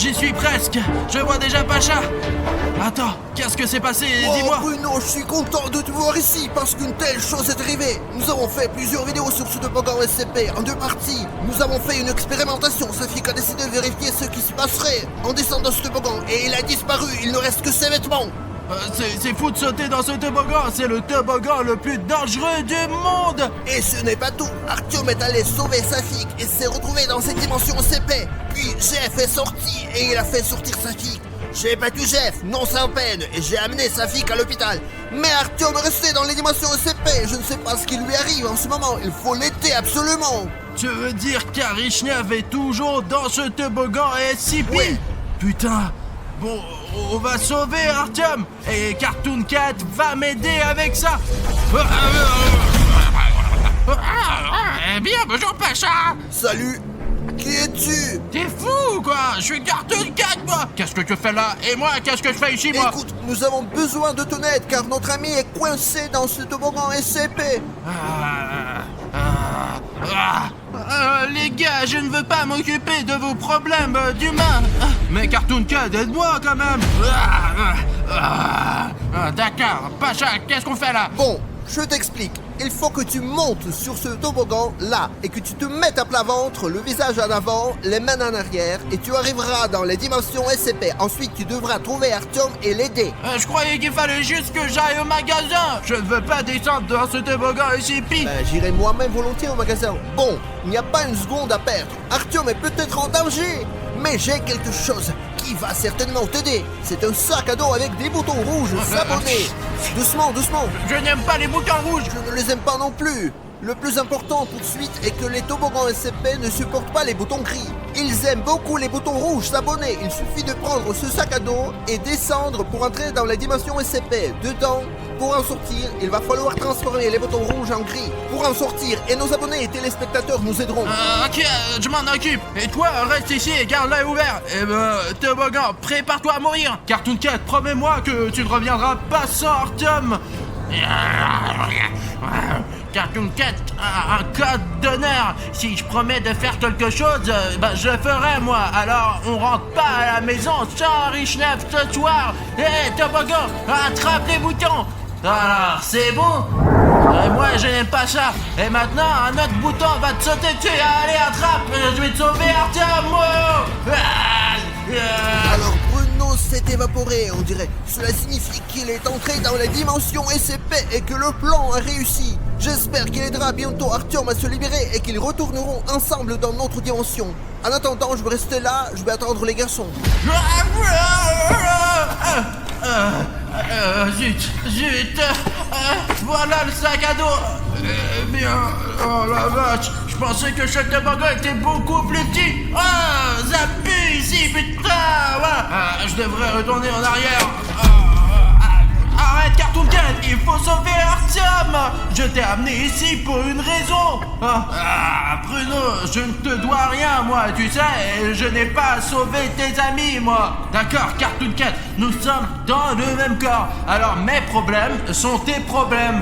j'y suis presque. Je vois déjà Pacha. Attends, qu'est-ce que c'est passé? Dis-moi. Bruno, je suis content de te voir ici parce qu'une telle chose est arrivée. Nous avons fait plusieurs vidéos sur ce toboggan SCP en 2 parties. Nous avons fait une expérimentation. Safik a décidé de vérifier ce qui se passerait en descendant ce toboggan et il a disparu. Il ne reste que ses vêtements. C'est fou de sauter dans ce toboggan. C'est le toboggan le plus dangereux du monde. Et ce n'est pas tout. Artyom est allé sauver Safik et s'est retrouvé dans cette dimension SCP. Puis Jeff est sorti et il a fait sortir Safik. J'ai battu Jeff, non sans peine, et j'ai amené Safik à l'hôpital. Mais Artyom est resté dans les dimensions SCP. Je ne sais pas ce qui lui arrive en ce moment. Il faut l'aider absolument. Tu veux dire qu'Arishnev est toujours dans ce toboggan SCP? Oui. Putain. Bon, on va sauver Artyom. Et Cartoon Cat va m'aider avec ça. Eh bien, bonjour Pacha. Salut. Qui es-tu? T'es fou ou quoi? Je suis Cartoon Cat, moi. Qu'est-ce que tu fais là? Et moi, qu'est-ce que je fais ici, moi? Écoute, nous avons besoin de ton aide car notre ami est coincé dans ce toboggan SCP. Les gars, je ne veux pas m'occuper de vos problèmes d'humains. Mais Cartoon Cat, aide-moi quand même. D'accord. Pacha, qu'est-ce qu'on fait là? Bon, je t'explique. Il faut que tu montes sur ce toboggan là et que tu te mettes à plat ventre, le visage en avant, les mains en arrière et tu arriveras dans les dimensions SCP. Ensuite, tu devras trouver Artyom et l'aider. Je croyais qu'il fallait juste que j'aille au magasin. Je ne veux pas descendre dans ce toboggan SCP. J'irai moi-même volontiers au magasin. Bon, il n'y a pas une seconde à perdre. Artyom est peut-être en danger, mais j'ai quelque chose qui va certainement t'aider. C'est un sac à dos avec des boutons rouges sabonnés. Doucement, doucement. Je n'aime pas les boutons rouges. Je ne les aime pas non plus. Le plus important tout de suite est que les toboggans SCP ne supportent pas les boutons gris. Ils aiment beaucoup les boutons rouges sabonnés. Il suffit de prendre ce sac à dos et descendre pour entrer dans la dimension SCP. Dedans, pour en sortir, il va falloir transformer les boutons rouges en gris. Pour en sortir, et nos abonnés et téléspectateurs nous aideront. Ok, je m'en occupe. Et toi, reste ici et garde l'œil ouvert. Toboggan, prépare-toi à mourir. Cartoon Cat, promets-moi que tu ne reviendras pas sans Artyom. Cartoon Cat a un code d'honneur. Si je promets de faire quelque chose, je le ferai moi. Alors on rentre pas à la maison sans Arishnev ce soir. Toboggan, attrape les boutons. Alors c'est bon. Moi je n'aime pas ça. Et maintenant un autre bouton va te sauter dessus. Allez attrape. Je vais te sauver Artyom. Alors Bruno s'est évaporé, on dirait. Cela signifie qu'il est entré dans la dimension SCP et que le plan a réussi. J'espère qu'il aidera bientôt Artyom à se libérer et qu'ils retourneront ensemble dans notre dimension. En attendant, je vais rester là, je vais attendre les garçons. Zut, voilà le sac à dos. Bien, oh la vache, je pensais que ce toboggan était beaucoup plus petit. Ça pue ici, putain. Je devrais retourner en arrière. Arrête, Cartoon Cat, il faut sauver Artyom. Je t'ai amené ici pour une raison. Bruno, je ne te dois rien, moi, tu sais. Je n'ai pas sauvé tes amis, moi. D'accord, Cartoon Cat, nous sommes dans le même corps. Alors mes problèmes sont tes problèmes.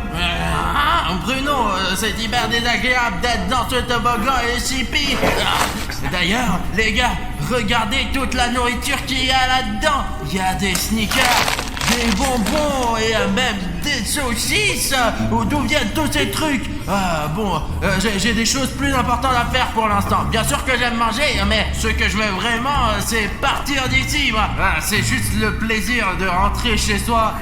Bruno, c'est hyper désagréable d'être dans ce toboggan SCP. D'ailleurs, les gars, regardez toute la nourriture qu'il y a là-dedans. Il y a des sneakers, des bonbons et même des saucisses. D'où viennent tous ces trucs? J'ai des choses plus importantes à faire pour l'instant. Bien sûr que j'aime manger, mais ce que je veux vraiment, c'est partir d'ici, moi. C'est juste le plaisir de rentrer chez soi.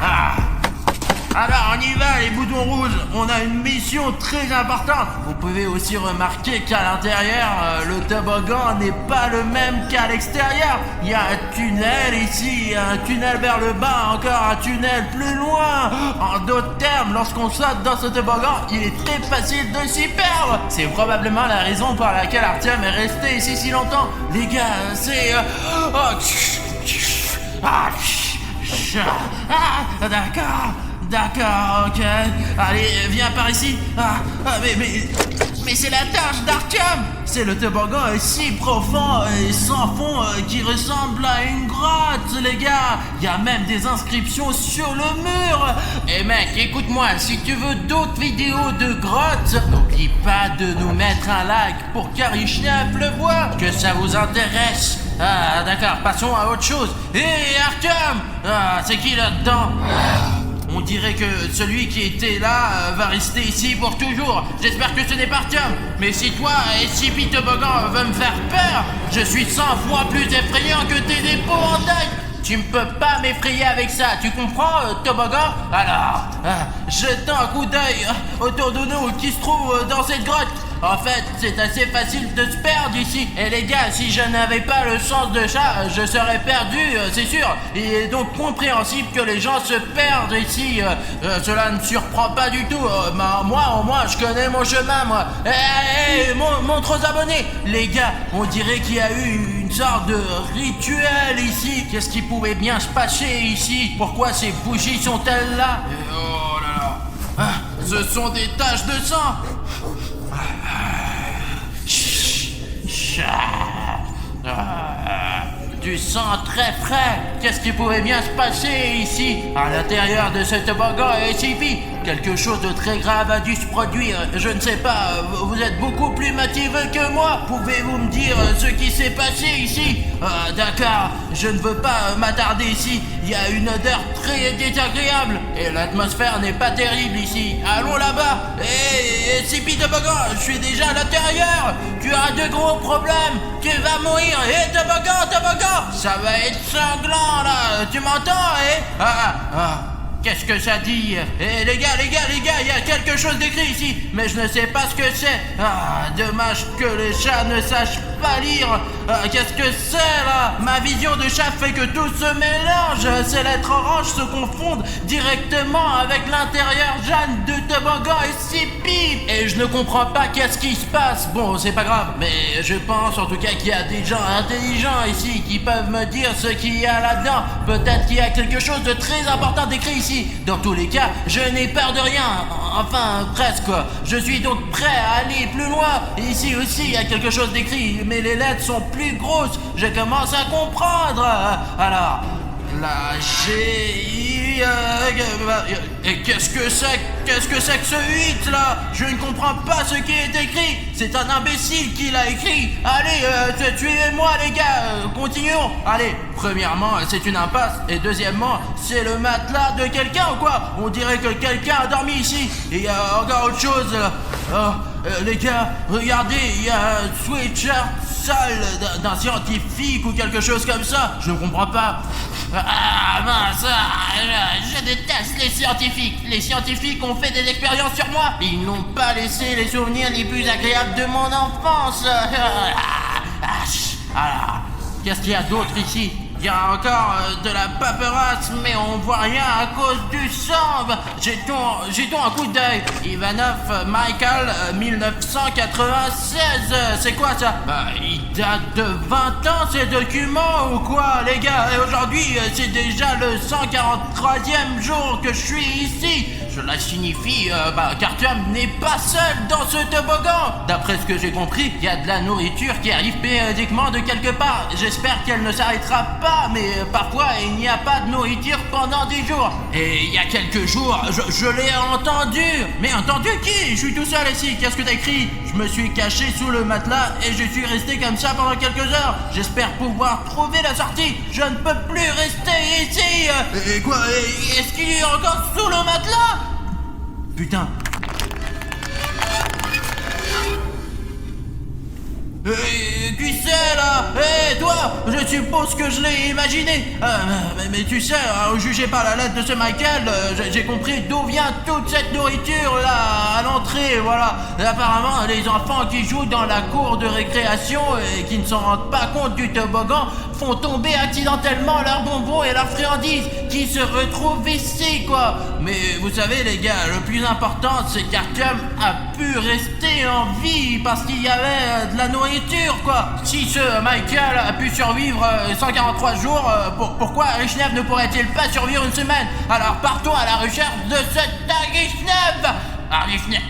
Alors on y va les boutons rouges, on a une mission très importante. Vous pouvez aussi remarquer qu'à l'intérieur, le toboggan n'est pas le même qu'à l'extérieur. Il y a un tunnel ici, un tunnel vers le bas, encore un tunnel plus loin. En d'autres termes, lorsqu'on saute dans ce toboggan, il est très facile de s'y perdre. C'est probablement la raison pour laquelle Artyom est resté ici si longtemps. Les gars, c'est... D'accord, ok. Allez, viens par ici. Mais c'est la tâche d'Artyom. C'est le toboggan est si profond et sans fond qui ressemble à une grotte, les gars. Il y a même des inscriptions sur le mur. Et mec, écoute-moi, si tu veux d'autres vidéos de grottes, n'oublie pas de nous mettre un like pour qu'Arishnev le voie. Que ça vous intéresse Ah, d'accord, passons à autre chose. Hé, Artyom! Ah, c'est qui là-dedans? On dirait que celui qui était là va rester ici pour toujours. J'espère que ce n'est pas Artyom. Mais si toi, SCP Toboggan, veut me faire peur, je suis 100 fois plus effrayant que tes épouvantails. Tu ne peux pas m'effrayer avec ça, tu comprends, Toboggan? Alors, jetons un coup d'œil autour de nous qui se trouve dans cette grotte. En fait, c'est assez facile de se perdre ici. Et les gars, si je n'avais pas le sens de chat, je serais perdu, c'est sûr. Il est donc compréhensible que les gens se perdent ici. Cela ne surprend pas du tout. Moi, au moins, je connais mon chemin, moi. Montre aux abonnés. Les gars, on dirait qu'il y a eu une sorte de rituel ici. Qu'est-ce qui pouvait bien se passer ici? Pourquoi ces bougies sont-elles là? Oh là là. Ce sont des taches de sang. Du sang très frais. Qu'est-ce qui pouvait bien se passer ici, à l'intérieur de ce toboggan SCP? Quelque chose de très grave a dû se produire. Je ne sais pas, vous êtes beaucoup plus motivé que moi. Pouvez-vous me dire ce qui s'est passé ici? D'accord, je ne veux pas m'attarder ici. Il y a une odeur très désagréable et l'atmosphère n'est pas terrible ici. Allons là-bas. Hé, SCP Toboggan, je suis déjà à l'intérieur. Tu as de gros problèmes. Tu vas mourir. Hé, Toboggan, ça va être sanglant là. Tu m'entends, Qu'est-ce que ça dit? Les gars, il y a quelque chose d'écrit ici, mais je ne sais pas ce que c'est. Dommage que les chats ne sachent pas lire. Qu'est-ce que c'est là? Ma vision de chat fait que tout se mélange. Ces lettres oranges se confondent directement avec l'intérieur jaune de Toboggan SCP. Et je ne comprends pas qu'est-ce qui se passe. Bon, c'est pas grave, mais je pense en tout cas qu'il y a des gens intelligents ici qui peuvent me dire ce qu'il y a là-dedans. Peut-être qu'il y a quelque chose de très important d'écrit ici. Dans tous les cas, je n'ai peur de rien. Enfin, presque quoi. Je suis donc prêt à aller plus loin. Ici aussi, il y a quelque chose d'écrit, mais les lettres sont plus grosses. Je commence à comprendre. Alors, la G... Et qu'est-ce que c'est que ce 8 là? Je ne comprends pas ce qui est écrit. C'est un imbécile qui l'a écrit. Allez, suivez-moi les gars, continuons. Allez, premièrement, c'est une impasse. Et deuxièmement, c'est le matelas de quelqu'un ou quoi? On dirait que quelqu'un a dormi ici. Et il y a encore autre chose. Les gars, regardez, il y a un sweatshirt sale d'un scientifique ou quelque chose comme ça. Je ne comprends pas. Mince, je déteste les scientifiques. Les scientifiques ont fait des expériences sur moi. Ils n'ont pas laissé les souvenirs les plus agréables de mon enfance. Alors, qu'est-ce qu'il y a d'autre ici? Il y a encore de la paperasse, mais on voit rien à cause du sang. Jetons un coup d'œil. Ivanov Michael, 1996. C'est quoi ça? Il date de 20 ans ces documents ou quoi, les gars? Et aujourd'hui, c'est déjà le 143e jour que je suis ici. Cela signifie qu'Artyom n'est pas seul dans ce toboggan. D'après ce que j'ai compris, il y a de la nourriture qui arrive périodiquement de quelque part. J'espère qu'elle ne s'arrêtera pas, mais parfois il n'y a pas de nourriture pendant des jours. Et il y a quelques jours, je l'ai entendu. Mais entendu qui? Je suis tout seul ici, qu'est-ce que t'as écrit? Je me suis caché sous le matelas et je suis resté comme ça pendant quelques heures. J'espère pouvoir trouver la sortie. Je ne peux plus rester ici. Et quoi? Est-ce qu'il est encore sous le matelas? Putain. Qui c'est là? Toi, je suppose que je l'ai imaginé. Mais tu sais, jugé par la lettre de ce Michael, j'ai compris d'où vient toute cette nourriture là à l'entrée, voilà. Et apparemment, les enfants qui jouent dans la cour de récréation et qui ne s'en rendent pas compte du toboggan font tomber accidentellement leurs bonbons et leurs friandises qui se retrouvent ici, quoi. Mais vous savez, les gars, le plus important, c'est qu'Artyom a pu rester en vie parce qu'il y avait de la nourriture, quoi. Si ce Michael a pu survivre 143 jours, pourquoi Aghishnev ne pourrait-il pas survivre une semaine? Alors partons à la recherche de cet Aghishnev. Aghishnev,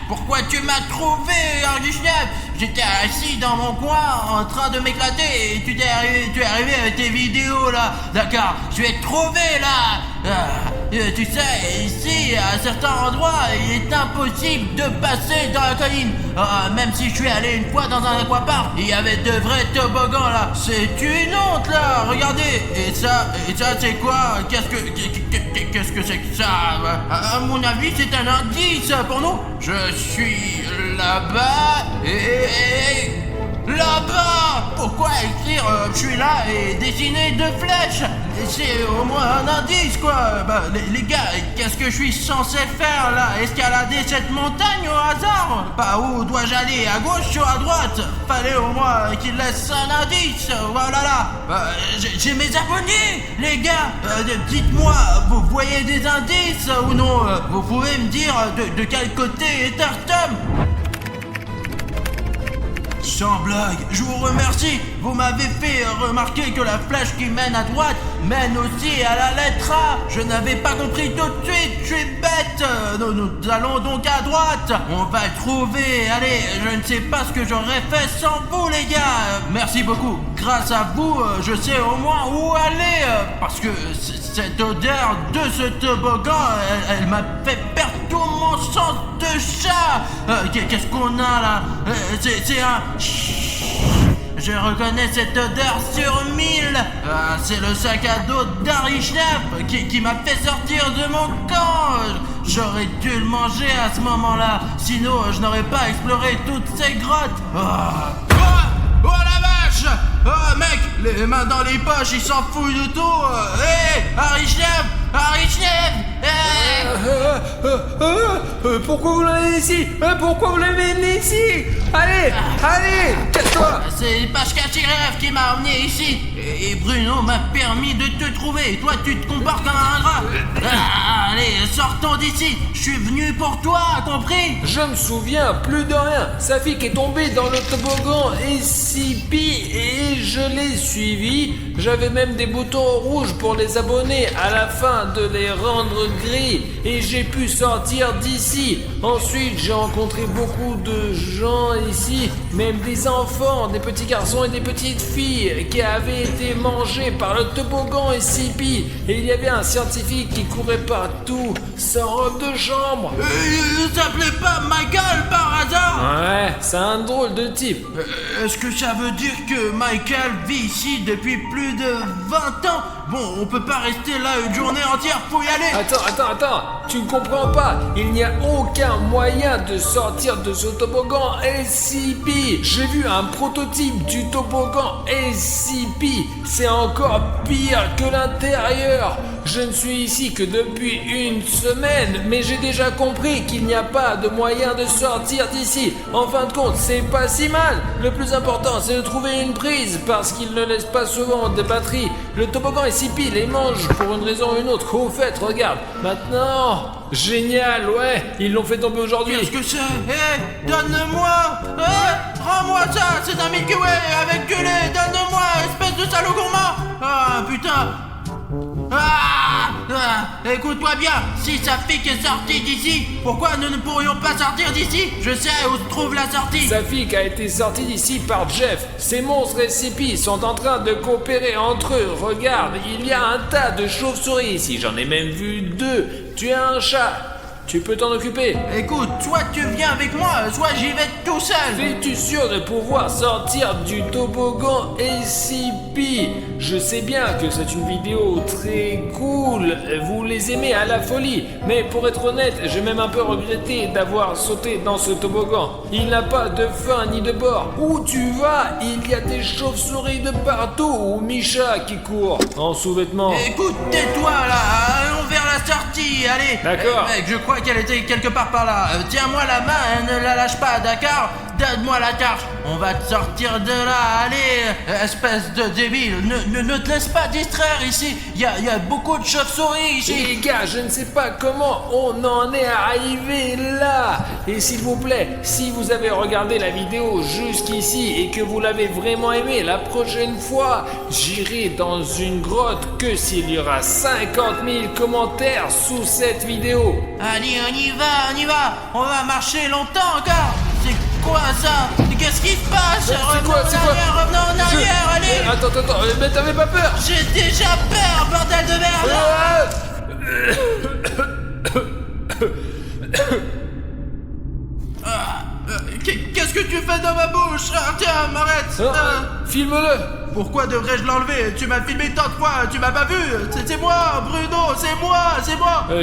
pourquoi tu m'as trouvé, Aghishnev? j'étais assis dans mon coin en train de m'éclater et tu es arrivé avec tes vidéos là. D'accord, je vais te trouver là. Tu sais, ici, à certains endroits, il est impossible de passer dans la colline. Même si je suis allé une fois dans un aquapark, il y avait de vrais toboggans là. C'est une honte là, regardez. Et ça c'est quoi? Qu'est-ce que c'est que ça? À mon avis, c'est un indice pour nous. Je suis là-bas et là-bas. Pourquoi écrire je suis là et dessiner deux flèches? C'est au moins un indice quoi. Les gars, qu'est-ce que je suis censé faire là? Escalader cette montagne au hasard? Par où dois-je aller? À gauche ou à droite? Fallait au moins qu'il laisse un indice. Voilà là. J'ai mes abonnés les gars. Dites-moi, vous voyez des indices ou non? Vous pouvez me dire de quel côté est Artem? Sans blague, je vous remercie. Vous m'avez fait remarquer que la flèche qui mène à droite mène aussi à la lettre A. Je n'avais pas compris tout de suite, je suis bête. Nous allons donc à droite. On va trouver. Allez, je ne sais pas ce que j'aurais fait sans vous les gars. Merci beaucoup. Grâce à vous, je sais au moins où aller. Parce que cette odeur de ce toboggan, elle m'a fait perdre tout mon sens de chat. Qu'est-ce qu'on a là? C'est un... Je reconnais cette odeur sur 1000. C'est le sac à dos d'Arichnef qui m'a fait sortir de mon camp. J'aurais dû le manger à ce moment-là. Sinon, je n'aurais pas exploré toutes ces grottes. Oh la vache! Oh mec, les mains dans les poches, il s'en fout de tout. Hé, Arichnef! Pourquoi vous l'avez ici? Pourquoi vous l'avez amené ici? Allez, casse-toi! C'est Pashkachirev qui m'a emmené ici. Et Bruno m'a permis de te trouver. Toi, tu te comportes comme un ingrat. Allez, sortons d'ici. Je suis venu pour toi, compris? Je me souviens plus de rien. Safik est tombé dans le toboggan SCP et je l'ai suivi. J'avais même des boutons rouges pour les abonnés à la fin de les rendre gris et j'ai pu sortir d'ici. Ensuite, j'ai rencontré beaucoup de gens ici, même des enfants, des petits garçons et des petites filles qui avaient été mangés par le toboggan SCP. Et il y avait un scientifique qui courait partout, sans robe de chambre. Il s'appelait pas Michael par hasard? Ouais, c'est un drôle de type. Est-ce que ça veut dire que Michael vit ici depuis plus de 20 ans? Bon, on peut pas rester là une journée entière, faut y aller. Attends, tu ne comprends pas. Il n'y a aucun moyen de sortir de ce toboggan SCP. J'ai vu un prototype du toboggan SCP. C'est encore pire que l'intérieur. Je ne suis ici que depuis une semaine, mais j'ai déjà compris qu'il n'y a pas de moyen de sortir d'ici. En fin de compte, c'est pas si mal. Le plus important, c'est de trouver une prise, parce qu'il ne laisse pas souvent de batterie. Le toboggan SCP les mange pour une raison ou une autre. Au fait, regarde, maintenant... Génial, ouais, ils l'ont fait tomber aujourd'hui. Qu'est-ce que c'est? Hé, donne-moi! Rends-moi ça! C'est un Milky Way avec du lait! Donne-moi, espèce de salaud gourmand! Ah, putain! Écoute-moi bien, si Safik est sorti d'ici, pourquoi nous ne pourrions pas sortir d'ici? Je sais où se trouve la sortie. Safik a été sorti d'ici par Jeff. Ces monstres SCP sont en train de coopérer entre eux. Regarde, il y a un tas de chauves-souris ici, j'en ai même vu 2. Tu as un chat. Tu peux t'en occuper. Écoute, soit tu viens avec moi, soit j'y vais tout seul. Es-tu sûr de pouvoir sortir du toboggan SCP? Je sais bien que c'est une vidéo très cool, vous les aimez à la folie, mais pour être honnête, j'ai même un peu regretté d'avoir sauté dans ce toboggan. Il n'a pas de fin ni de bord. Où tu vas, il y a des chauves-souris de partout, ou Misha qui court en sous-vêtements. Écoute, tais-toi là, allons vers la sortie, allez. D'accord. Mec, je crois qu'elle était quelque part par là. Tiens-moi la main, ne la lâche pas, d'accord? Donne-moi la carte. On va te sortir de là, allez, espèce de débile. Ne te laisse pas distraire ici. Il y a beaucoup de chauves-souris ici. Les gars, je ne sais pas comment on en est arrivé là. Et s'il vous plaît, si vous avez regardé la vidéo jusqu'ici et que vous l'avez vraiment aimé, la prochaine fois, j'irai dans une grotte que s'il y aura 50 000 commentaires sous cette vidéo. Allez, on y va. On va marcher longtemps encore. quoi ça? Qu'est-ce qui se passe? Revenons en arrière, allez! Attends, mais t'avais pas peur? J'ai déjà peur, bordel de merde! Qu'est-ce que tu fais dans ma bouche? Tiens, arrête! Filme-le! Pourquoi devrais-je l'enlever? Tu m'as filmé tant de fois, tu m'as pas vu! C'est moi, Bruno, c'est moi!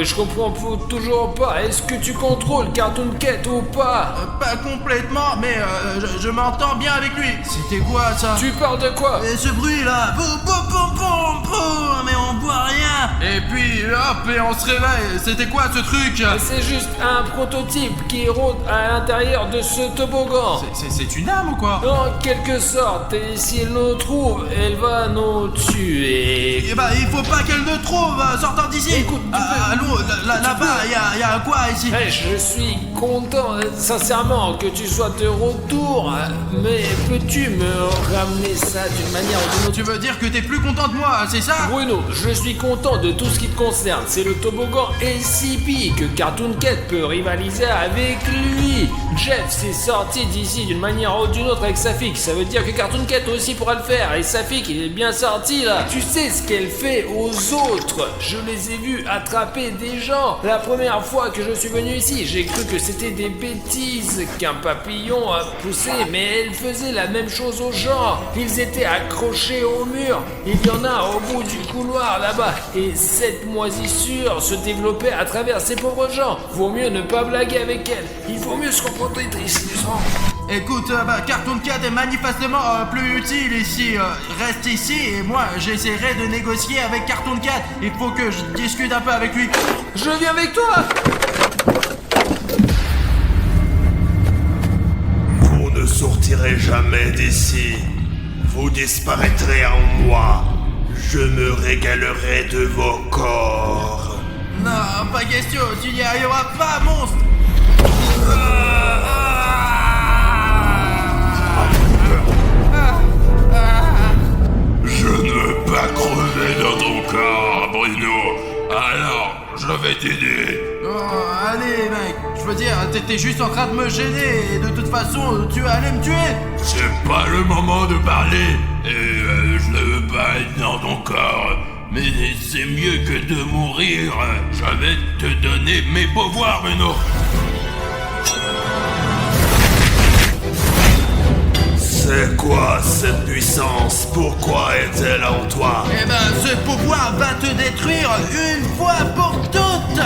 Je comprends toujours pas. Est-ce que tu contrôles Cartoon Cat ou pas? Pas complètement, mais je m'entends bien avec lui. C'était quoi ça? Tu parles de quoi? Et ce bruit là, boum, boum, boum, boum, boum, mais on voit rien. Et puis hop, et on se réveille. C'était quoi ce truc? C'est juste un prototype qui rôde à l'intérieur de ce toboggan. C'est une âme ou quoi? En quelque sorte, et si elle nous trouve, elle va nous tuer. Eh bah, il faut pas qu'elle ne trouve, sortant d'ici. Écoute, allô, là-bas, y a quoi ici? Je suis content, sincèrement, que tu sois de retour, mais peux-tu me ramener ça d'une manière ou d'une autre? Tu veux dire que t'es plus content de moi, c'est ça? Bruno, je suis content de tout ce qui te concerne. C'est le toboggan SCP que Cartoon Cat peut rivaliser avec lui. Jeff s'est sorti d'ici d'une manière ou d'une autre avec Safik. Ça veut dire que Cartoon Cat aussi pourra le faire. Et Safik, il est bien sorti là. Tu sais ce qu'elle fait aux autres? Je les ai vus attraper des gens. La première fois que je suis venu ici, j'ai cru que c'était des bêtises qu'un papillon a poussé, mais elle faisait la même chose aux gens. Ils étaient accrochés au mur. Il y en a au bout du couloir là-bas. Et cette moisissure se développait à travers ces pauvres gens. Vaut mieux ne pas blaguer avec elle. Il vaut mieux se comporter tristement. Écoute, Cartoon Cat est manifestement plus utile ici. Reste ici et moi j'essaierai de négocier avec Cartoon Cat. Il faut que je discute un peu avec lui. Je viens avec toi. Vous ne sortirez jamais d'ici. Vous disparaîtrez en moi. Je me régalerai de vos corps. Non, pas question, tu n'y arriveras pas, monstre. Je ne veux pas crever dans ton corps, Bruno. Alors, je vais t'aider. Oh, allez, mec, je veux dire, t'étais juste en train de me gêner et de toute façon, tu allais me tuer. C'est pas le moment de parler. Et je ne veux pas être dans ton corps. Mais c'est mieux que de mourir. Je vais te donner mes pouvoirs, Bruno. C'est quoi cette puissance? Pourquoi est-elle en toi? Eh ben, ce pouvoir va te détruire une fois pour toutes.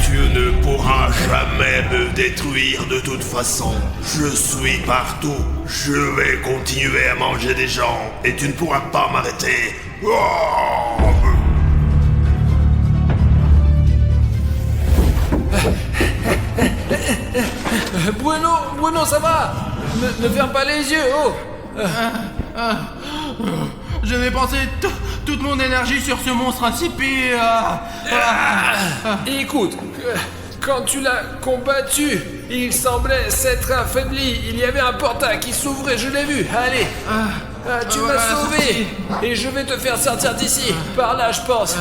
Tu ne pourras jamais me détruire de toute façon. Je suis partout. Je vais continuer à manger des gens et tu ne pourras pas m'arrêter. Oh! Bruno, ça va? Ne ferme pas les yeux, oh! Je vais penser toute mon énergie sur ce monstre insipide. Écoute, quand tu l'as combattu, il semblait s'être affaibli. Il y avait un portail qui s'ouvrait, je l'ai vu. Allez, tu m'as sauvé. Et je vais te faire sortir d'ici. Par là, je pense.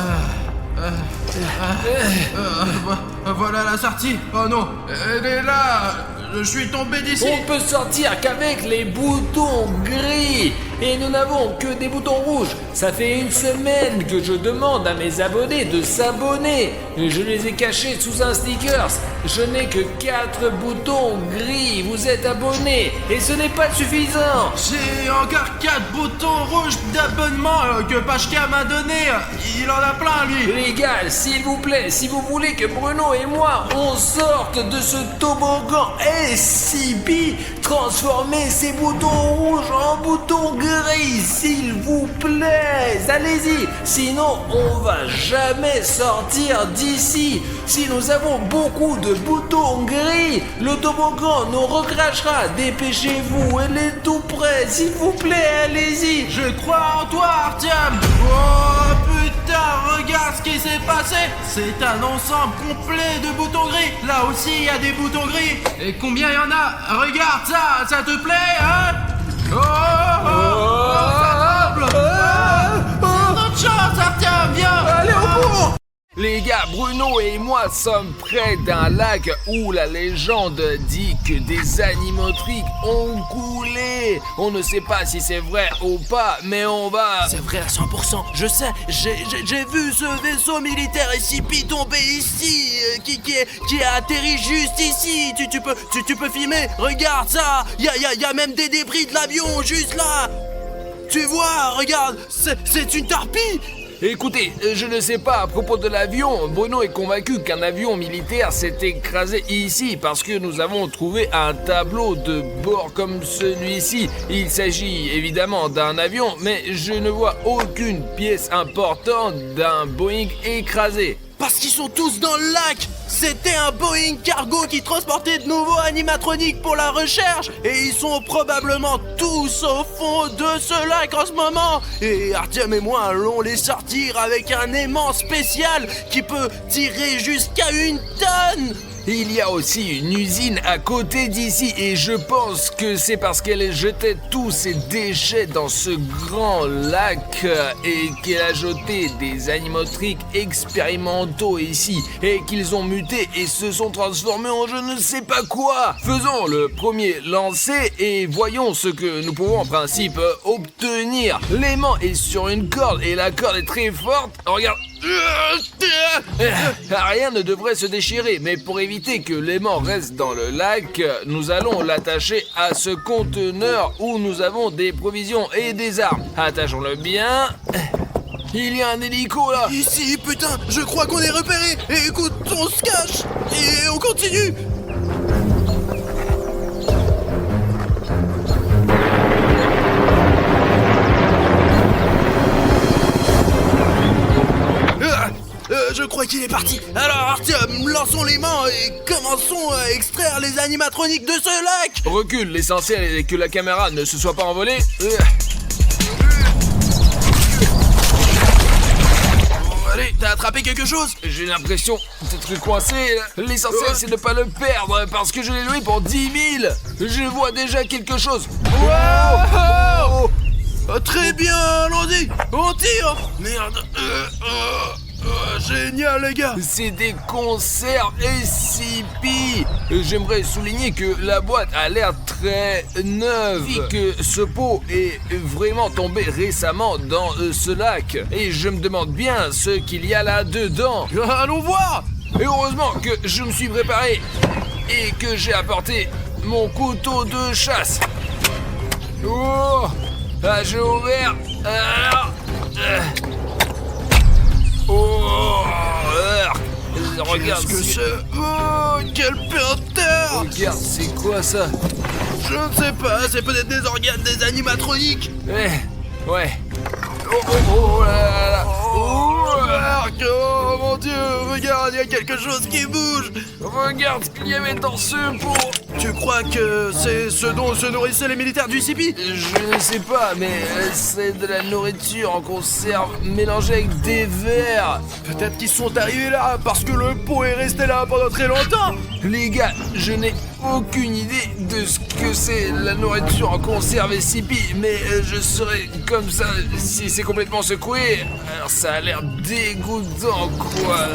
Voilà la sortie. Oh non, elle est là. Je suis tombé d'ici. On peut sortir qu'avec les boutons gris. Et nous n'avons que des boutons rouges. Ça fait une semaine que je demande à mes abonnés de s'abonner. Et je les ai cachés sous un stickers. Je n'ai que 4 boutons gris. Vous êtes abonnés. Et ce n'est pas suffisant. J'ai encore 4 boutons rouges d'abonnement que Pachka m'a donné. Il en a plein, lui. Les gars, s'il vous plaît, si vous voulez que Bruno et moi, on sorte de ce toboggan SCP, transformez ces boutons rouges en boutons gris, s'il vous plaît. Allez-y, sinon on va jamais sortir d'ici. Si nous avons beaucoup de boutons gris, le toboggan nous recrachera. Dépêchez-vous, elle est tout près, s'il vous plaît, allez-y. Je crois en toi, Artyom. Oh putain, regarde ce qui s'est passé. C'est un ensemble complet de boutons gris. Là aussi, il y a des boutons gris. Et combien il y en a? Regarde ça, ça te plaît, hein? Notre chance, Artyom, viens. Allez au bout! Les gars, Bruno et moi sommes près d'un lac où la légende dit que des animatrix ont coulé. On ne sait pas si c'est vrai ou pas, mais on va... C'est vrai à 100%, je sais, j'ai vu ce vaisseau militaire SCP tomber ici, qui a atterri juste ici. Tu peux filmer, regarde ça, y a même des débris de l'avion juste là. Tu vois, regarde, c'est une torpille. Écoutez, je ne sais pas à propos de l'avion. Bruno est convaincu qu'un avion militaire s'est écrasé ici parce que nous avons trouvé un tableau de bord comme celui-ci. Il s'agit évidemment d'un avion, mais je ne vois aucune pièce importante d'un Boeing écrasé. Parce qu'ils sont tous dans le lac. C'était un Boeing cargo qui transportait de nouveaux animatroniques pour la recherche. Et ils sont probablement tous au fond de ce lac en ce moment. Et Artyom et moi allons les sortir avec un aimant spécial qui peut tirer jusqu'à 1 tonne. Il y a aussi une usine à côté d'ici et je pense que c'est parce qu'elle jetait tous ses déchets dans ce grand lac et qu'elle a jeté des animatrix expérimentaux ici et qu'ils ont muté et se sont transformés en je ne sais pas quoi. Faisons le premier lancer et voyons ce que nous pouvons en principe obtenir. L'aimant est sur une corde et la corde est très forte. Regarde. Rien ne devrait se déchirer, mais pour éviter que l'aimant reste dans le lac, nous allons l'attacher à ce conteneur où nous avons des provisions et des armes. Attachons-le bien. Il y a un hélico là. Ici, putain, je crois qu'on est repéré. Et écoute, on se cache et on continue. Je crois qu'il est parti. Alors Artyom, lançons les mains et commençons à extraire les animatroniques de ce lac. Recule, l'essentiel est que la caméra ne se soit pas envolée. Allez, t'as attrapé quelque chose? J'ai l'impression d'être coincé. L'essentiel c'est de ne pas le perdre parce que je l'ai loué pour 10 000. Je vois déjà quelque chose. Wow! Très bien, allons-y, on tire. Merde. Génial les gars. C'est des conserves SCP. J'aimerais souligner que la boîte a l'air très neuve et que ce pot est vraiment tombé récemment dans ce lac. Et je me demande bien ce qu'il y a là-dedans. Allons voir. Et heureusement que je me suis préparé et que j'ai apporté mon couteau de chasse. Oh, j'ai ouvert. Oh, regarde. Qu'est-ce que c'est? Oh, quel peur. Regarde, c'est quoi ça? Je ne sais pas, c'est peut-être des organes des animatroniques. Ouais. Oh là là. Oh mon Dieu, regarde, il y a quelque chose qui bouge. Regarde ce qu'il y avait dans ce pot. Tu crois que c'est ce dont se nourrissaient les militaires du CP? Je ne sais pas, mais c'est de la nourriture en conserve mélangée avec des vers. Peut-être qu'ils sont arrivés là parce que le pot est resté là pendant très longtemps. Les gars, je n'ai aucune idée de ce que c'est la nourriture en conserve SCP, mais je serais comme ça si c'est complètement secoué. Alors ça a l'air dégoûtant quoi.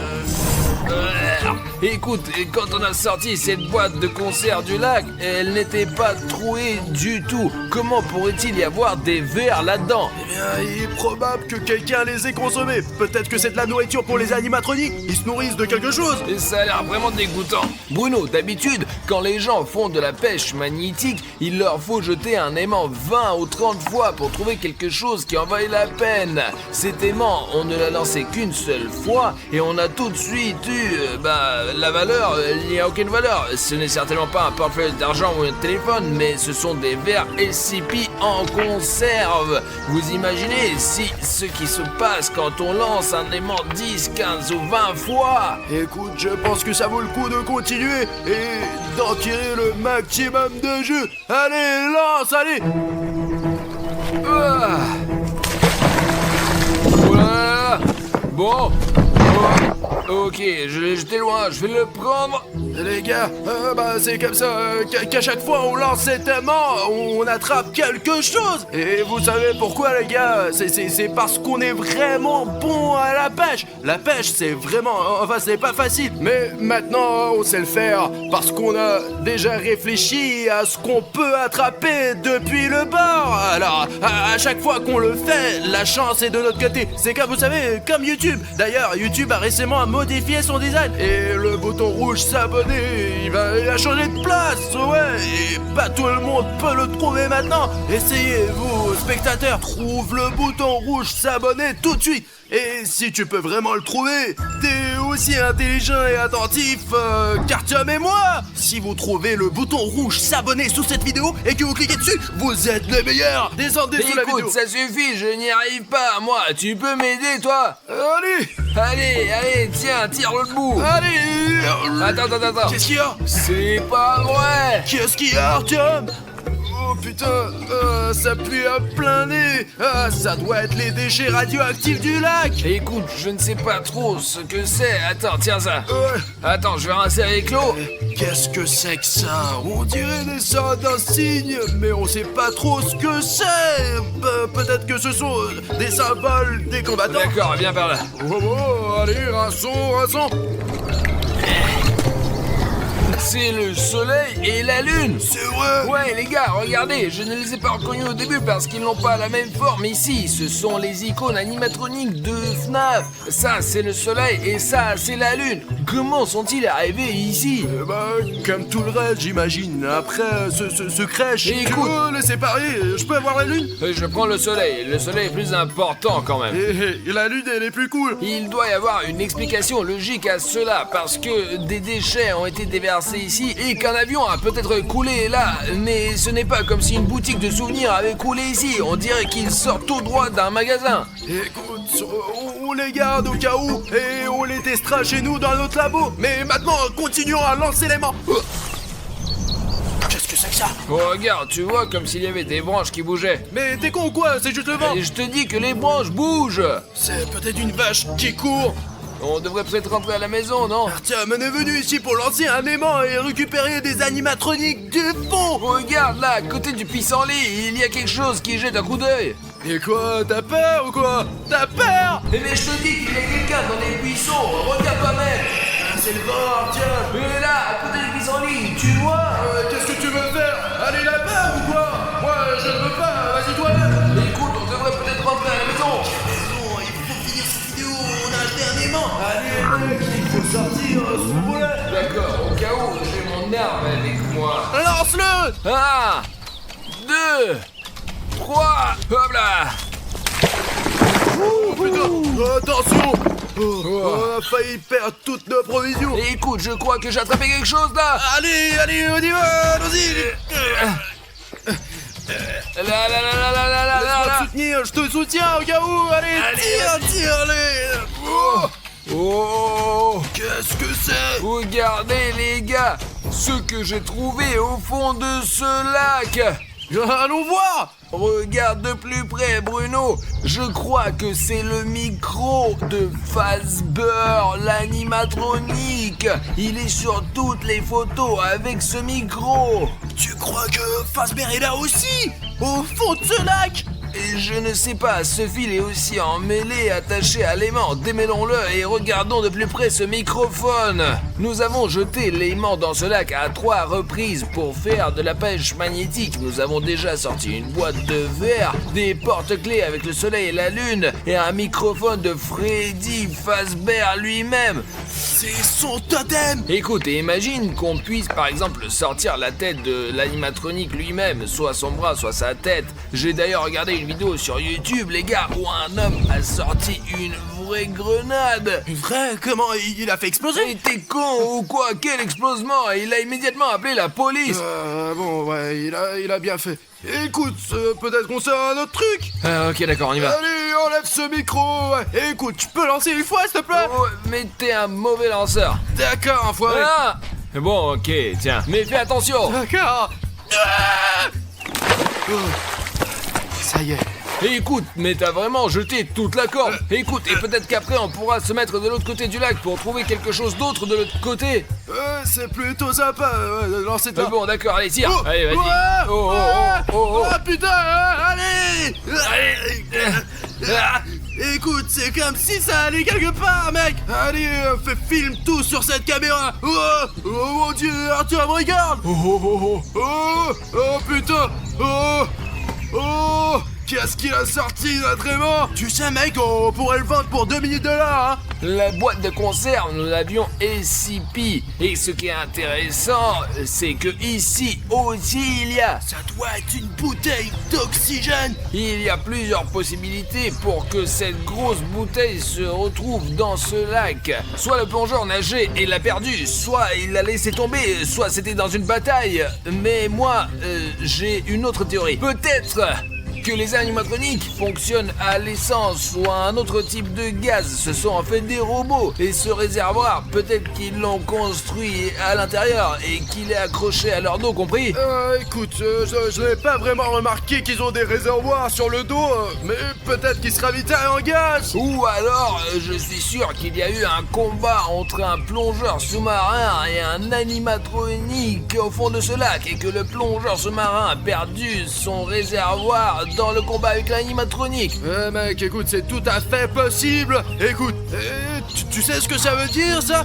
Écoute, quand on a sorti cette boîte de conserve du lac, elle n'était pas trouée du tout. Comment pourrait-il y avoir des vers là-dedans? Eh bien, il est probable que quelqu'un les ait consommés. Peut-être que c'est de la nourriture pour les animatroniques. Ils se nourrissent de quelque chose. Et ça a l'air vraiment dégoûtant. Bruno, d'habitude, quand les gens font de la pêche magnétique, il leur faut jeter un aimant 20 ou 30 fois pour trouver quelque chose qui en vaille la peine. Cet aimant, on ne l'a lancé qu'une seule fois et on a tout de suite eu, la valeur, il n'y a aucune valeur. Ce n'est certainement pas un portefeuille d'argent ou un téléphone, mais ce sont des vers SCP en conserve. Vous imaginez si ce qui se passe quand on lance un aimant 10, 15 ou 20 fois? Écoute, je pense que ça vaut le coup de continuer et d'en tirer le maximum de jus. Allez, lance, allez. Voilà. Bon. Ok, je l'ai jeté loin, je vais le prendre. Les gars, c'est comme ça qu'à chaque fois on lance cet aimant, on attrape quelque chose. Et vous savez pourquoi, les gars? C'est parce qu'on est vraiment bon à la pêche. La pêche, c'est vraiment... Enfin, c'est pas facile. Mais maintenant, on sait le faire parce qu'on a déjà réfléchi à ce qu'on peut attraper depuis le bord. Alors, à chaque fois qu'on le fait, la chance est de notre côté. C'est comme, vous savez, comme YouTube. D'ailleurs, YouTube a récemment modifié son design. Et le bouton rouge s'abonner, il a changé de place. Ouais, et pas tout le monde peut le trouver maintenant. Essayez, vous, spectateurs, trouve le bouton rouge s'abonner tout de suite. Et si tu peux vraiment le trouver, t'es aussi intelligent et attentif qu'Artyom et moi. Si vous trouvez le bouton rouge s'abonner sous cette vidéo et que vous cliquez dessus, vous êtes les meilleurs. Descendez sous la vidéo. Écoute, ça suffit, je n'y arrive pas, moi. Tu peux m'aider, toi? Allez, tiens, tire le bout. Allez. Attends. Qu'est-ce qu'il y a? C'est pas vrai. Qu'est-ce qu'il y a, Artyom? Oh putain, ça pue à plein nez. Ça doit être les déchets radioactifs du lac. Écoute, je ne sais pas trop ce que c'est. Attends, tiens ça. Ouais. Attends, je vais rincer avec l'eau. Qu'est-ce que c'est que ça? On dirait des sortes d'insignes, mais on sait pas trop ce que c'est. Peut-être que ce sont des symboles des combattants. D'accord, viens par là. Oh, allez, rinçons. C'est le soleil et la lune. C'est vrai. Ouais, les gars, regardez, je ne les ai pas reconnus au début parce qu'ils n'ont pas la même forme ici. Ce sont les icônes animatroniques de FNAF. Ça, c'est le soleil et ça, c'est la lune. Comment sont-ils arrivés ici? Comme tout le reste, j'imagine. Après ce crèche, Écoute. tu veux les séparer? Je peux avoir la lune? Je prends le soleil. Le soleil est plus important quand même. Et la lune, elle est plus cool. Il doit y avoir une explication logique à cela parce que des déchets ont été déversés ici et qu'un avion a peut-être coulé là, mais ce n'est pas comme si une boutique de souvenirs avait coulé ici. On dirait qu'il sort tout droit d'un magasin. Écoute, on les garde au cas où et on les testera chez nous dans notre labo. Mais maintenant, continuons à lancer l'aimant. Qu'est-ce que c'est que ça? Oh, regarde, tu vois comme s'il y avait des branches qui bougeaient. Mais t'es con ou quoi? C'est juste le vent. Et je te dis que les branches bougent. C'est peut-être une vache qui court. On devrait peut-être rentrer à la maison, non? Artyom, on est venu ici pour lancer un aimant et récupérer des animatroniques du fond. Regarde là, à côté du pissenlit, il y a quelque chose qui jette un coup d'œil. Et quoi? T'as peur ou quoi? T'as peur? Mais je te dis qu'il y a quelqu'un dans les buissons, regarde toi-même. C'est le vent, Artyom. Et là, à côté du pissenlit, tu vois? Qu'est-ce que tu veux faire? Aller là-bas ou quoi? Moi, je ne veux pas. Vas-y toi-même. Écoute, on devrait peut-être rentrer à la maison. Il faut finir cette vidéo. On a acheté un aimant. Allez, mec, il faut sortir ce boulet. D'accord, au cas où, j'ai mon arme avec moi. Lance-le. 1, 2, 3, hop là. Oh putain. Attention. On a failli perdre toutes nos provisions. Écoute, je crois que j'ai attrapé quelque chose là. Allez, on y va. Allons-y. Là. Laisse-moi te soutenir, je te soutiens au cas où. Allez, tire. Oh, Qu'est-ce que c'est? regardez les gars, ce que j'ai trouvé au fond de ce lac. Allons voir. Regarde de plus près, Bruno. Je crois que c'est le micro de Fazbear, l'animatronique. Il est sur toutes les photos avec ce micro. Tu crois que Fazbear est là aussi? Au fond de ce lac? Et je ne sais pas, ce fil est aussi emmêlé, attaché à l'aimant. Démêlons-le et regardons de plus près ce microphone. Nous avons jeté l'aimant dans ce lac à 3 reprises pour faire de la pêche magnétique. Nous avons déjà sorti une boîte de verre, des porte-clés avec le soleil et la lune, et un microphone de Freddy Fazbear lui-même. C'est son totem. Écoute, et imagine qu'on puisse par exemple sortir la tête de l'animatronique lui-même, soit son bras, soit sa tête. J'ai d'ailleurs regardé une vidéo sur YouTube, les gars, où un homme a sorti une vraie grenade. Une vraie? Comment il a fait exploser? Mais t'es con ou quoi? Quel explosement! Il a immédiatement appelé la police. Bon, ouais, il a bien fait. Écoute, peut-être qu'on sort un autre truc. Ok, d'accord, on y va. Allez, enlève ce micro. Ouais. Écoute, tu peux lancer une fois, s'il te plaît? Oh, mais t'es un mauvais lanceur. D'accord, enfoiré. Ah! Bon, ok, tiens, mais fais attention. D'accord. Ah. Oh. Ça y est, Et écoute, mais t'as vraiment jeté toute la corde. Et écoute, et peut-être qu'après on pourra se mettre de l'autre côté du lac pour trouver quelque chose d'autre de l'autre côté. C'est plutôt sympa, lancez-toi. Bon, d'accord, allez, tire. Oh, Allez, vas-y. ouais, Oh, oh, ouais. oh, oh, oh. Oh, putain, allez. Écoute, c'est comme si ça allait quelque part, mec. Allez, filme tout sur cette caméra. Oh mon Dieu, Arthur, me regarde. Oh putain. Oh, qu'est-ce qu'il a sorti, notre aimant? Tu sais, mec, on pourrait le vendre pour 2000 $, hein. La boîte de conserve, nous l'avions SCP. Et ce qui est intéressant, c'est que ici aussi il y a. Ça doit être une bouteille d'oxygène. Il y a plusieurs possibilités pour que cette grosse bouteille se retrouve dans ce lac. Soit le plongeur nageait et l'a perdu, soit il l'a laissé tomber, soit c'était dans une bataille. Mais moi, j'ai une autre théorie. Peut-être que les animatroniques fonctionnent à l'essence ou à un autre type de gaz. Ce sont en fait des robots. Et ce réservoir, peut-être qu'ils l'ont construit à l'intérieur et qu'il est accroché à leur dos, compris? Écoute, je n'ai pas vraiment remarqué qu'ils ont des réservoirs sur le dos, mais peut-être qu'ils se ravitaillent en gaz. Ou alors, je suis sûr qu'il y a eu un combat entre un plongeur sous-marin et un animatronique au fond de ce lac et que le plongeur sous-marin a perdu son réservoir dans le combat avec l'animatronique. Mec, écoute, c'est tout à fait possible. Écoute, tu sais ce que ça veut dire, ça?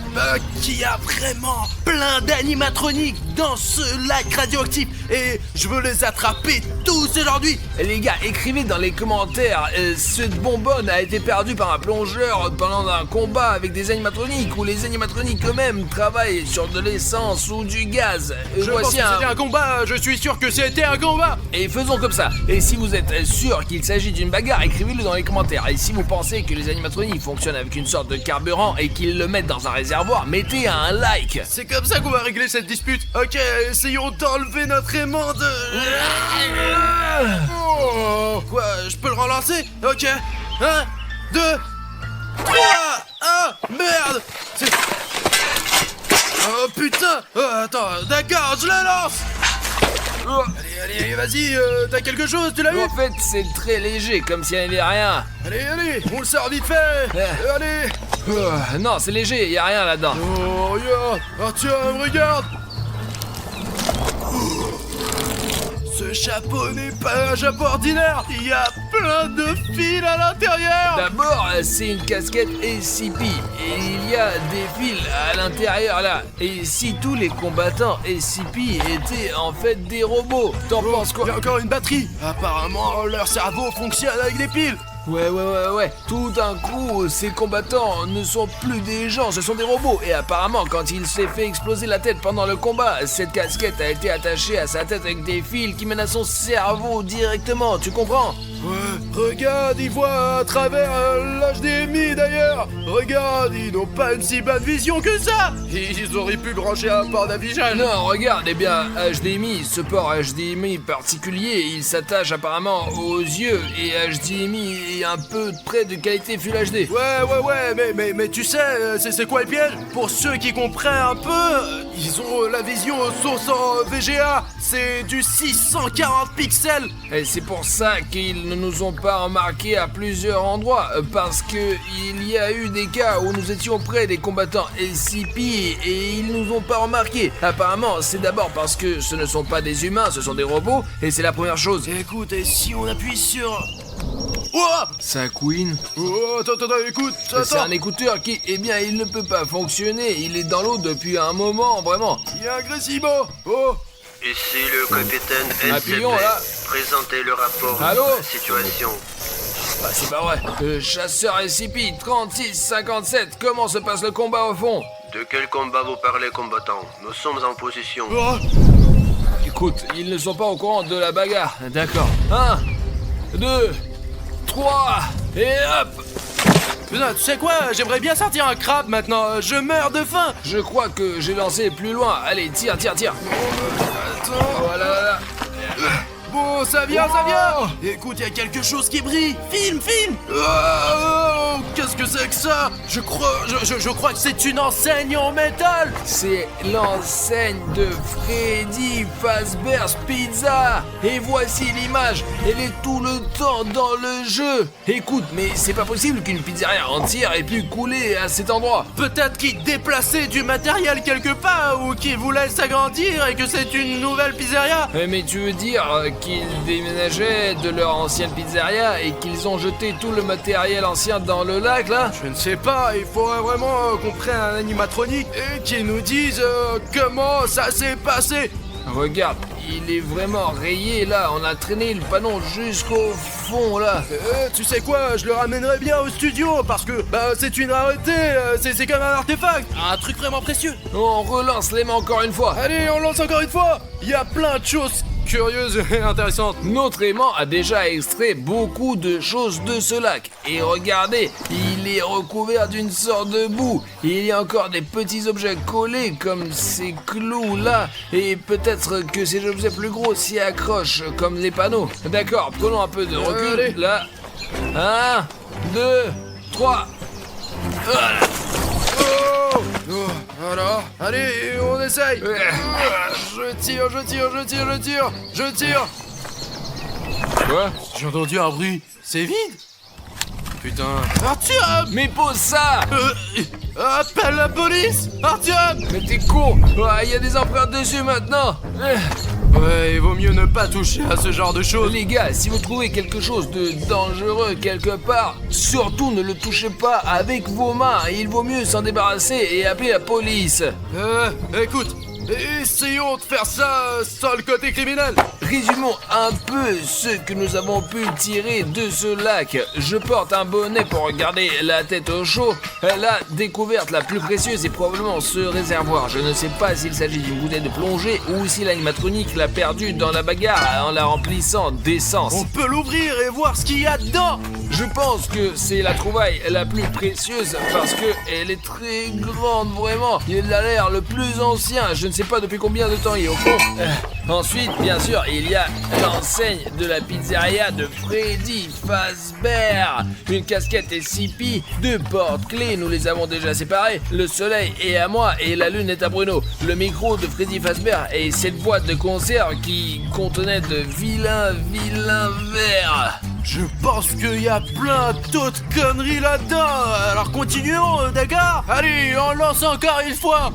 Qu'il y a vraiment plein d'animatroniques dans ce lac radioactif et je veux les attraper tous aujourd'hui. Les gars, écrivez dans les commentaires, cette bonbonne a été perdue par un plongeur pendant un combat avec des animatroniques ou les animatroniques eux-mêmes travaillent sur de l'essence ou du gaz. Je pense que c'était un combat, je suis sûr que c'était un combat. Et faisons comme ça. Et si vous êtes sûr qu'il s'agit d'une bagarre, écrivez-le dans les commentaires. Et si vous pensez que les animatroniques fonctionnent avec une sorte de carburant et qu'ils le mettent dans un réservoir, mettez un like. C'est comme ça qu'on va régler cette dispute. Ok, essayons d'enlever notre aimant de... Oh, quoi, je peux le relancer? Ok, 1, 2, 3. Ah, merde. Oh putain. Attends, d'accord, je la lance. Allez, vas-y, t'as quelque chose, tu l'as vu? En fait, c'est très léger, comme si elle n'avait rien. Allez, on le sort vite fait. Allez. Non, c'est léger, y a rien là-dedans. Oh, regarde. Arthur, regarde. Ce chapeau n'est pas un chapeau ordinaire. Il y a plein de fils à l'intérieur. D'abord, c'est une casquette SCP et il y a des fils à l'intérieur là. Et si tous les combattants SCP étaient en fait des robots, t'en penses quoi? Il y a encore une batterie. Apparemment, leur cerveau fonctionne avec des piles. Ouais. Tout d'un coup, ces combattants ne sont plus des gens, ce sont des robots. Et apparemment, quand il s'est fait exploser la tête pendant le combat, cette casquette a été attachée à sa tête avec des fils qui mènent à son cerveau directement, tu comprends? Ouais, regarde, ils voient à travers l'HDMI d'ailleurs. Regarde, ils n'ont pas une si bonne vision que ça. Ils auraient pu brancher un port d'affichage. Non, regarde, eh bien, HDMI, ce port HDMI particulier, il s'attache apparemment aux yeux et HDMI est un peu près de qualité Full HD. Ouais, mais tu sais, c'est quoi le piège? Pour ceux qui comprennent un peu, ils ont la vision sauce en VGA, c'est du 640 pixels. Et c'est pour ça qu'ils ne nous ont pas remarqué à plusieurs endroits, parce que il y a eu des cas où nous étions près des combattants SCP et ils nous ont pas remarqué. Apparemment, c'est d'abord parce que ce ne sont pas des humains, ce sont des robots, et c'est la première chose. Écoute, et si on appuie sur... Oh! Ça couine. Oh, attends, écoute, C'est un écouteur qui, eh bien, il ne peut pas fonctionner, il est dans l'eau depuis un moment, vraiment. Il y a un Gressimo. Oh! Ici le capitaine SCP. Appuyons, là. Présentez le rapport Allô? de la situation. Bah c'est pas vrai. Chasseur SCP 3657, comment se passe le combat au fond? De quel combat vous parlez, combattant? Nous sommes en position. Oh! Écoute, ils ne sont pas au courant de la bagarre. D'accord. 1, 2, 3, et hop! Putain, tu sais quoi? J'aimerais bien sortir un crabe maintenant. Je meurs de faim. Je crois que j'ai lancé plus loin. Allez, tire. Attends. Voilà. Bon, ça vient, ça vient. Écoute, il y a quelque chose qui brille. Filme. Oh, qu'est-ce que c'est que ça? Je crois que c'est une enseigne en métal. C'est l'enseigne de Freddy Fazbear's Pizza. Et voici l'image. Elle est tout le temps dans le jeu. Écoute, mais c'est pas possible qu'une pizzeria entière ait pu couler à cet endroit. Peut-être qu'il déplaçait du matériel quelque part ou qu'il voulait s'agrandir et que c'est une nouvelle pizzeria. Mais tu veux dire qu'ils déménageaient de leur ancienne pizzeria et qu'ils ont jeté tout le matériel ancien dans le lac là? Je ne sais pas, il faudrait vraiment qu'on prenne un animatronique et qu'il nous dise comment ça s'est passé. Regarde, il est vraiment rayé là, on a traîné le panneau jusqu'au fond là. Tu sais quoi, je le ramènerai bien au studio parce que c'est une rareté, c'est comme un artefact, un truc vraiment précieux. On relance les mains encore une fois. Allez, on lance encore une fois. Il y a plein de choses curieuses et intéressantes. Notre aimant a déjà extrait beaucoup de choses de ce lac. Et regardez, il est recouvert d'une sorte de boue. Il y a encore des petits objets collés comme ces clous là. Et peut-être que ces objets plus gros s'y accrochent comme les panneaux. D'accord, prenons un peu de recul. Allez. Là. 1, 2, 3. Voilà. Oh, voilà. Allez, on essaye. Je tire. Quoi? J'ai entendu un bruit. C'est vide. Putain. Artyom! Mais pose ça! Appelle la police! Artyom! Mais t'es con! Il y a des empreintes dessus maintenant! Ouais, il vaut mieux ne pas toucher à ce genre de choses. Les gars, si vous trouvez quelque chose de dangereux quelque part, surtout ne le touchez pas avec vos mains. Il vaut mieux s'en débarrasser et appeler la police. Écoute, essayons de faire ça sans le côté criminel. Résumons un peu ce que nous avons pu tirer de ce lac. Je porte un bonnet pour garder la tête au chaud. La découverte la plus précieuse est probablement ce réservoir. Je ne sais pas s'il s'agit d'une bouteille de plongée ou si l'animatronique l'a perdue dans la bagarre en la remplissant d'essence. On peut l'ouvrir et voir ce qu'il y a dedans. Je pense que c'est la trouvaille la plus précieuse parce que elle est très grande, vraiment. Il a l'air le plus ancien. Je ne sais pas depuis combien de temps il est au fond. Ensuite, bien sûr, il y a l'enseigne de la pizzeria de Freddy Fazbear. Une casquette SCP, 2 porte-clés, nous les avons déjà séparés. Le soleil est à moi et la lune est à Bruno. Le micro de Freddy Fazbear et cette boîte de conserve qui contenait de vilains verres. Je pense qu'il y a plein d'autres conneries là-dedans. Alors continuons, d'accord? Allez, on lance encore une fois.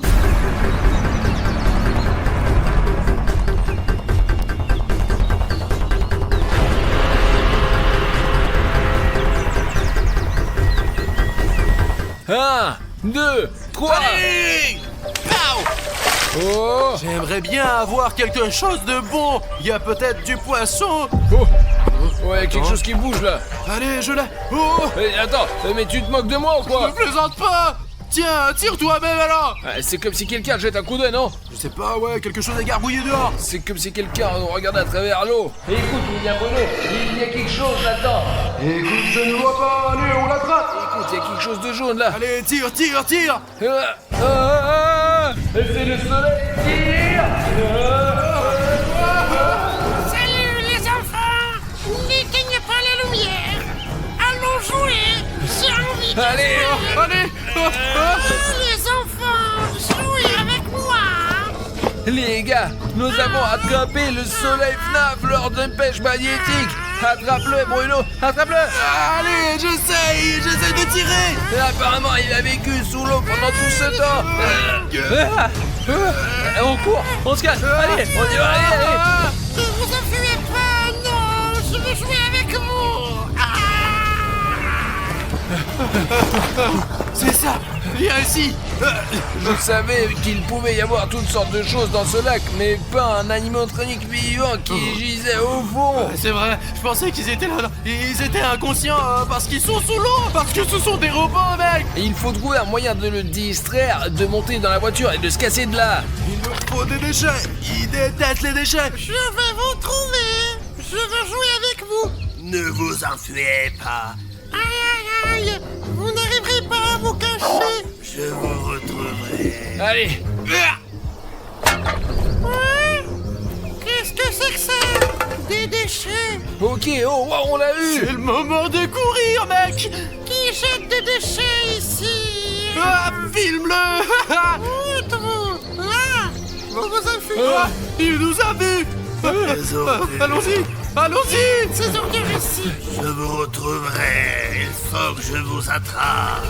Un, 2, 3. Allez! Pow! Oh! J'aimerais bien avoir quelque chose de bon. Il y a peut-être du poisson. Oh! Ouais, quelque chose qui bouge là. Allez, je l'ai. Oh! Attends, mais tu te moques de moi ou quoi? Ne plaisante pas. Tiens, tire toi-même alors. C'est comme si quelqu'un jette un coup d'œil, non? Je sais pas, ouais, quelque chose est garbouillé dehors. C'est comme si quelqu'un nous regardait à travers l'eau. Écoute, William Bruno, il y a quelque chose là-dedans. Écoute, je ne vois pas. Allez, on l'attrape. Écoute, il y a quelque chose de jaune là. Allez, tire. C'est le soleil qui tire. Salut les enfants! N'éteignez pas la lumière! Allons jouer! J'ai envie de Allez, jouer! Allez. Les enfants, jouez avec moi! Les gars, nous avons attrapé le soleil FNAF lors d'une pêche magnétique. Attrape-le, Bruno, attrape-le. Allez, j'essaye de tirer. Et apparemment, il a vécu sous l'eau pendant tout ce temps. On court, on se cache. Allez, on y va, allez. Ne vous enfuyez pas! Non! Je veux jouer avec vous! C'est ça. Viens ici. Je savais qu'il pouvait y avoir toutes sortes de choses dans ce lac, mais pas un animatronique vivant qui gisait au fond. C'est vrai, je pensais qu'ils étaient là. Ils étaient inconscients parce qu'ils sont sous l'eau. Parce que ce sont des robots, mec. Et il faut trouver un moyen de le distraire, de monter dans la voiture et de se casser de là. Il nous faut des déchets. Ils détestent les déchets. Je vais vous trouver! Je veux jouer avec vous! Ne vous enfuyez pas. Aïe aïe aïe! Vous n'arriverez pas à vous cacher! Je vous retrouverai. Allez. Ouais? Qu'est-ce que c'est que ça? Des les déchets. Ok, oh, wow, on l'a eu. C'est le moment de courir, mec. Qui jette des déchets ici? Ah, filme-le. Où êtes-vous? Là. Vous vous enfuyez. Ah, il nous a vus. Les ordures. Allons-y, allons-y. Ces ordures ici. Je vous retrouverai. Il faut que je vous attrape.